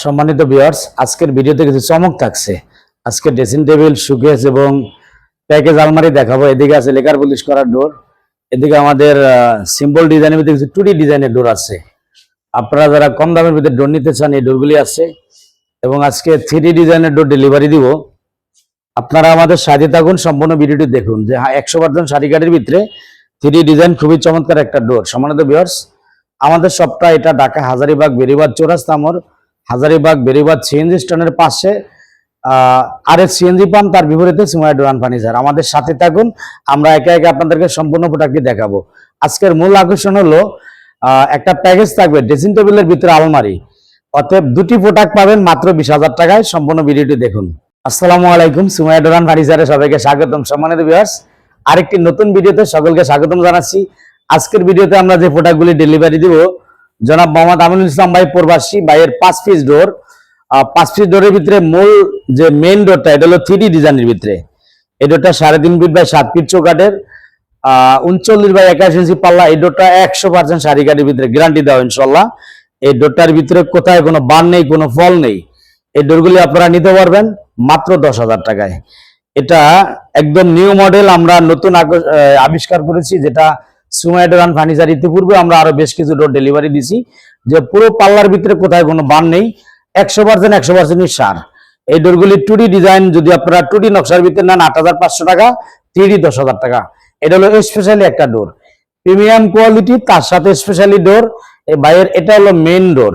সম্মানিত ভিউয়ার্স, আজকের ভিডিওতে কিছু চমক থাকছে। আজকে ড্রেসিং টেবিল, শোকেস এবং প্যাকেজ আলমারি দেখাবো। এদিকে আছে লেকার পলিশ করার ডোর, এদিকে আমাদের সিম্পল ডিজাইনের ভিতরে কিছু 2D ডিজাইনের ডোর আছে। আপনারা যারা কম দামের ভিতরে ডোর নিতে চান, এই ডোরগুলি আছে। এবং আজকে 3D ডিজাইনের ডোর ডেলিভারি দিব। আপনারা আমাদের সাথে থাকুন, সম্পূর্ণ ভিডিওটি দেখুন যে 100% শাড়ি কাঠের ভিতরে 3D ডিজাইন, খুবই চমৎকার একটা ডোর। সম্মানিত ভিউয়ার্স, আমাদের সবটা এটা ঢাকা হাজারীবাগ বেরিবাদ চৌরাস্তা মোড়, হাজারীবাগ বেরিবাদ সিএনজি স্ট্যান্ডের পাশে। আর এস সিএনজি পাম্প, তার বিপরীতে সুমাইয়া ডোর অ্যান্ড ফার্নিচার। আমাদের সাথে থাকুন, আমরা একে একে আপনাদেরকে সম্পূর্ণ প্রোডাক্টটি দেখাবো। আজকের মূল আকর্ষণ হলো একটা প্যাকেজ থাকবে ড্রেসিং টেবিলের ভিতরে আলমারি। অতএব দুটি প্রোডাক্ট পাবেন মাত্র 20,000 টাকায়। সম্পূর্ণ ভিডিওটি দেখুন। আসসালামু আলাইকুম, সুমাইয়া ডোর অ্যান্ড ফার্নিচারে সবাইকে স্বাগতম। সম্মানিত ভিউয়ার্স, আরেকটি নতুন ভিডিওতে সকলকে স্বাগতম জানাচ্ছি। আজকের ভিডিওতে আমরা যে প্রোডাক্টগুলি ডেলিভারি দিব, জনাব মোহাম্মদ আমিনুল ইসলাম ভাই প্রবাসী ভাইয়ের 5 পিস ডোর। 5 পিস ডোরের ভিতরে মূল যে মেইন ডোরটা, এটা হলো 3D ডিজাইনের ভিতরে। এই ডোরটা 3.5 ফিট বাই 7 ফিট চৌকাঠের, 39 বাই 21 ইঞ্চি পাল্লা। এই ডোরটা 100% শাড়ি কাঠের ভিতরে, গ্যারান্টি দেওয়া ইনশাল্লাহ। এই ডোরটার ভিতরে কোথায় কোনো বান নেই, কোনো ফল নেই। এই ডোরগুলি আপনারা নিতে পারবেন মাত্র 10,000 টাকায়। এটা একদম নিউ মডেল, আমরা নতুন আবিষ্কার করেছি, যেটা সুমাইয়া ডোর অ্যান্ড ফার্নিচার ইতিপূর্বে আমরা আরো বেশ কিছু ডোর ডেলিভারি দিছি, যে পুরো পাল্লার ভিতরে কোথায় কোনো বান নেই, 100% সার। এই ডোরগুলি 2D ডিজাইন, যদি আপনারা 2D নকশার ভিতরে নেন 8,500 টাকা, 3D 10,000 টাকা। এটা হলো স্পেশালি একটা ডোর, প্রিমিয়াম কোয়ালিটি, তার সাথে স্পেশালি ডোর। এই বাইরের এটা হলো মেইন ডোর,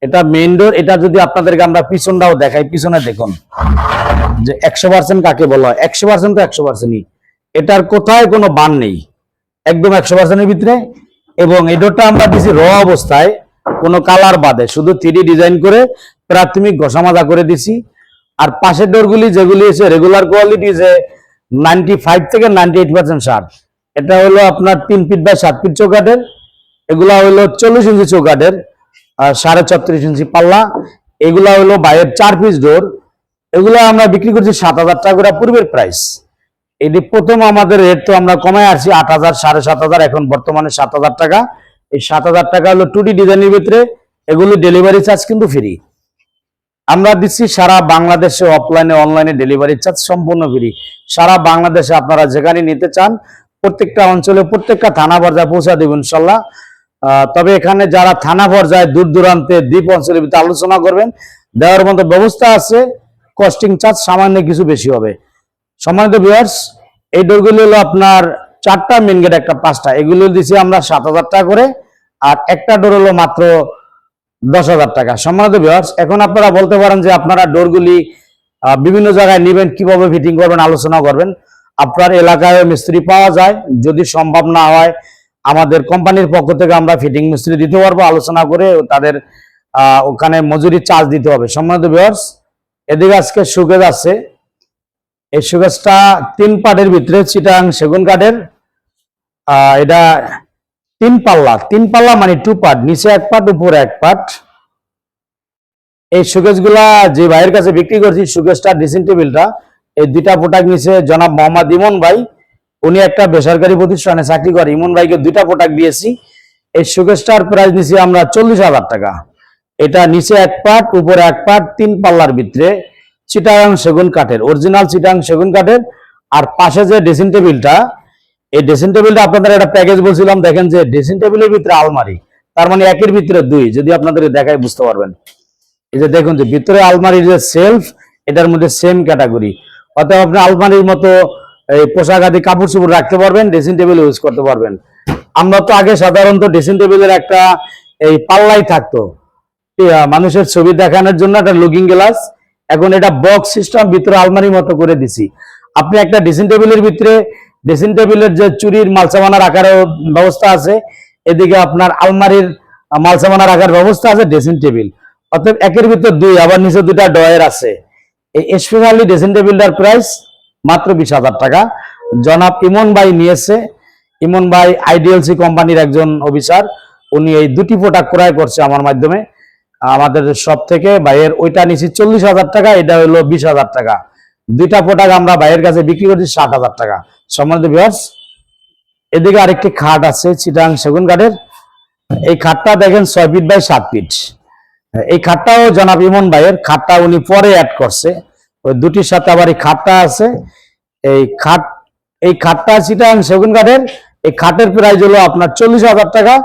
এটা মেইন ডোর। এটা যদি আপনাদেরকে আমরা পিছনটাও দেখাই, পিছনে দেখুন যে 100% কাকে বলা হয়। 100% তো 100%ই, এটার কোথায় কোনো বান নেই, একদম 100%-এর ভিতরে। এবং এই ডোরটা আমরা দিছি র অবস্থায়, কোনো কালার বাদে, শুধু 3D ডিজাইন করে প্রাথমিক ঘষা মাজা করে দিছি। আর পাশের ডোরগুলি যেগুলি আছে রেগুলার কোয়ালিটি, যে 95 থেকে 98% সার। এটা হলো আপনার 3 ফিট বাই 7 ফিট চৌকাঠের, এগুলা হলো 40 ইঞ্চি চৌকাঠের, আর 34.5 ইঞ্চি পাল্লা। এগুলা হলো বাইরের 4 পিস ডোর। এগুলো আমরা বিক্রি করছি 7,000 টাকা করে পূর্বের প্রাইস। এটি প্রথম আমাদের রেট তো আমরা কমায় আসছি 8,000, 7,500, এখন বর্তমানে 7,000 টাকা। এই 7,000 টাকা হলো 2D ডিজাইনের ভিতরে। এগুলি ডেলিভারি চার্জ কিন্তু ফ্রি। আমরা দিচ্ছি সারা বাংলাদেশে, অফলাইনে অনলাইনে ডেলিভারি চার্জ সম্পূর্ণ ফ্রি। সারা বাংলাদেশে আপনারা যেখানে নিতে চান, প্রত্যেকটা অঞ্চলে, প্রত্যেকটা থানা পর্যায়ে পৌঁছা দেবেন ইনশাল্লাহ। তবে এখানে যারা থানা পর্যায়ে, দূর দূরান্তে, দ্বীপ অঞ্চলের ভিতরে আলোচনা করবেন, দেওয়ার মতো ব্যবস্থা আছে। কস্টিং চার্জ সামান্য কিছু বেশি হবে। সম্মানিত ভিউয়ার্স, এই ডোরগুলি হলো আপনার 4টা মেন গেট, একটা 5টা, এগুলো দিচ্ছি আমরা 7,000 টাকা করে। আর একটা ডোর হলো মাত্র 10,000 টাকা। সম্মানিত ভিউয়ার্স, এখন আপনারা বলতে পারেন যে আপনারা ডোরগুলি বিভিন্ন জায়গায় নেবেন, কিভাবে ফিটিং করবেন, আলোচনা করবেন। আপনার এলাকায় মিস্ত্রি পাওয়া যায়, যদি সম্ভব না হয় আমাদের কোম্পানির পক্ষ থেকে আমরা ফিটিং মিস্ত্রি দিতে পারবো, আলোচনা করে তাদের ওখানে মজুরি চার্জ দিতে হবে। সম্মানিত ভিউয়ার্স, এদিকে আজকে শোকেস আছে। এই শোকেসটা 3 পার্টের ভিতরে, চিটাং সেগুন কাঠের। এটা 3 পাল্লা মানে 2 পার্ট, নিচে 1 পার্ট, উপরে 1 পার্ট। এই শোকেস গুলা যে ভাইয়ের কাছে বিক্রি করছি, শোকেসটা, ড্রেসিং টেবিলটা, এই 2টা প্রোডাক্ট নিচে জনাব মোহাম্মদ ইমন ভাই। উনি একটা বেসরকারি প্রতিষ্ঠানে চাকরি করে। ইমন ভাইকে 2টা প্রোডাক্ট দিয়েছি। এই শোকেসটার প্রাইস নিচ্ছি আমরা 40,000 টাকা। এটা নিচে 1 পার্ট, উপরে 1 পার্ট, 3 পাল্লার ভিতরে, চিটাগাং সেগুন কাঠের, অরিজিনাল চিটাগাং সেগুন কাঠের। আর পাশে যে ড্রেসিং টেবিলটা, এই ড্রেসিং টেবিলটা আপনাদের একটা প্যাকেজ বলছিলাম, দেখেন যে ড্রেসিং টেবিলের ভিতরে আলমারি, তার মানে একের ভিতরে 2। যদি আপনাদের দেখায় বুঝতে পারবেন। এই যে দেখুন যে ভিতরে আলমারির যে সেলফ, এটার মধ্যে সেম ক্যাটাগরি। অর্থাৎ আপনি আলমারির মতো এই পোশাক আদি কাপড় চোপড় রাখতে পারবেন, ড্রেসিং টেবিল ইউজ করতে পারবেন। আমরা তো আগে সাধারণত ড্রেসিং টেবিলের একটা এই পাল্লাই থাকতো মানুষের ছবি দেখানোর জন্য, একটা লুকিং গ্লাস। এখন এটা বক্স সিস্টেম, ভিতরে আলমারির মতো করে দিছি। আপনি একটা ড্রেসিং টেবিলের ভিতরে, ড্রেসিং টেবিলের যে চুরির মালসামানা রাখার ব্যবস্থা আছে, এদিকে আপনার আলমারির মালসামানা রাখার ব্যবস্থা আছে, ড্রেসিং টেবিল। অর্থাৎ একের ভিতর 2, আবার নিচে 2টা ড্রয়ার আছে। এই স্পেশালি ড্রেসিং টেবিলটার প্রাইস মাত্র 20,000 টাকা। জনাব ইমন ভাই নিয়েছে। ইমন ভাই আইডিএলসি কোম্পানির একজন অফিসার। উনি এই 2টি প্রোডাক্ট ক্রয় করছে আমার মাধ্যমে, আমাদের সব থেকে। ভাইয়ের ওইটা নিচ্ছি 40,000 টাকা, এটা হলো 20,000 টাকা। 2টা প্রোডাক্ট আমরা ভাইয়ের কাছে বিক্রি করছি 60,000 টাকা। সম্মানিত ভিউয়ার্স, এদিকে আরেকটি খাট আছে চিটাং সেগুন কাঠের। এই খাটটা দেখেন 6 ফিট বাই 7 ফিট। এই খাটটাও জনাব ইমন ভাইয়ের, খাটটা উনি পরে অ্যাড করছে, ওই দুটির সাথে আবার এই খাটটা আছে। এই খাটটা চিটাগাং সেগুন কাঠের। এই খাটের প্রাইস হলো আপনার 40,000 টাকা।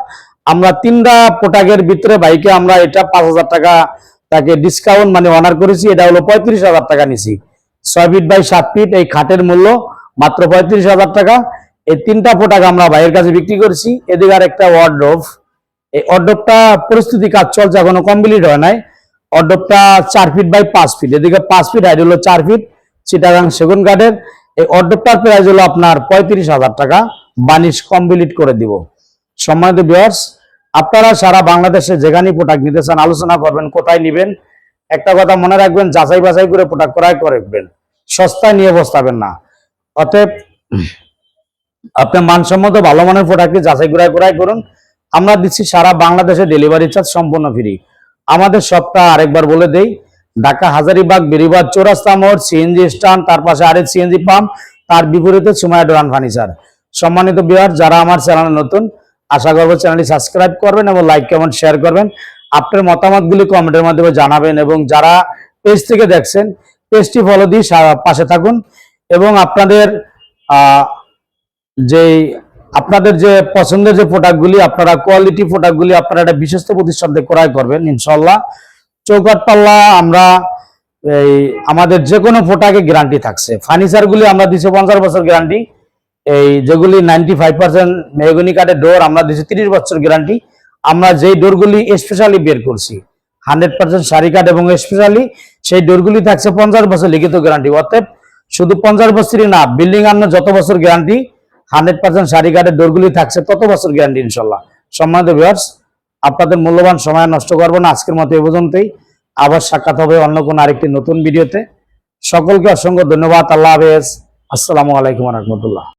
আমরা 3টা প্রোডাক্টের ভিতরে বাইকে আমরা এটা 5,000 টাকা তাকে ডিসকাউন্ট মানে অনার করেছি, এটা হলো 35,000 টাকা নিছি। 6 ফিট বাই 7 ফিট এই খাটের মূল্য মাত্র 35,000 টাকা। এই 3টা প্রোডাক্ট আমরা ভাইয়ের কাছে বিক্রি করেছি। এদিকে আর একটা ওয়ার্ডরোব, এই ওয়ার্ডরোবটা পরিস্থিতি কাজ চলছে, এখনো কমপ্লিট হয় নাই। ওয়ার্ডরোবটা 4 ফিট বাই 5 ফিট, এদিকে 5 ফিট, হাইট হলো 4 ফিট, চিটাগাং সেগুন কাঠের। এই ওয়ার্ডরোবটার প্রাইস হলো আপনার 35,000 টাকা, বানিশ কমপ্লিট করে দিব। সম্মানিত ভিউয়ার্স, আপনারা সারা বাংলাদেশে যেখানে প্রোডাক্ট নিতে চান আলোচনা করবেন কোথায় নিবেন। একটা কথা মনে রাখবেন, যাচাই বাছাই করে প্রোডাক্ট ক্রয় করবেন, সস্তায় নিয়ে বসতাবেন না। অতএব আপনি মানসম্মত ভালো মানের প্রোডাক্টকে যাচাই ক্রয় করুন। আমরা দিচ্ছি সারা বাংলাদেশে ডেলিভারি চার্জ সম্পূর্ণ ফ্রি। আমাদের শপটা আরেকবার বলে দেই, ঢাকা হাজারীবাগ বেরিবাদ চৌরাস্তা মোড়, সিএনজি স্ট্যান্ড, তার পাশে আরেক সিএনজি পাম্প, তার বিপরীতে সুমাইয়া ডোরান ফার্নিচার। সম্মানিত ভিউয়ার, যারা আমার চ্যানেলে নতুন, আশা করবো চ্যানেলটি সাবস্ক্রাইব করবেন এবং লাইক কমেন্ট শেয়ার করবেন। আপনার মতামতগুলি কমেন্টের মাধ্যমে জানাবেন এবং যারা পেজ থেকে দেখছেন পেজটি ফলো দিয়ে পাশে থাকুন এবং আপনাদের যে পছন্দের যে প্রোডাক্টগুলি, আপনারা কোয়ালিটি প্রোডাক্টগুলি আপনারা একটা বিশ্বস্ত প্রতিষ্ঠান থেকে ক্রয় করবেন ইনশাল্লাহ। চৌকাঠ পাল্লা আমরা আমাদের যে কোনো প্রোডাক্টে গ্যারান্টি থাকছে। ফার্নিচারগুলি আমরা দিচ্ছি 50 বছর গ্যারান্টি। এই যেগুলি 95% মেহগনি কাঠের ডোর আমরা দিচ্ছি 30 বছর গ্যারান্টি। আমরা যেই ডোরগুলি স্পেশালি বের করছি 100% সারি কাঠ এবং স্পেশালি, সেই ডোরগুলি থাকছে 50 বছর লিখিত গ্যারান্টি। অর্থাৎ শুধু 50 বছরই না, বিল্ডিং আনার যত বছর গ্যারান্টি, 100% সারি কাঠের ডোরগুলি থাকছে তত বছর গ্যারান্টি ইনশাল্লাহ। সম্মানিত ভিউয়ার্স, আপনাদের মূল্যবান সময় নষ্ট করবো না, আজকের মতো এ পর্যন্তই। আবার সাক্ষাৎ হবে অন্য কোনো আরেকটি নতুন ভিডিওতে। সকলকে অসংখ্য ধন্যবাদ। আল্লাহ হাফেজ। আসসালামু আলাইকুম ওয়া রাহমাতুল্লাহ।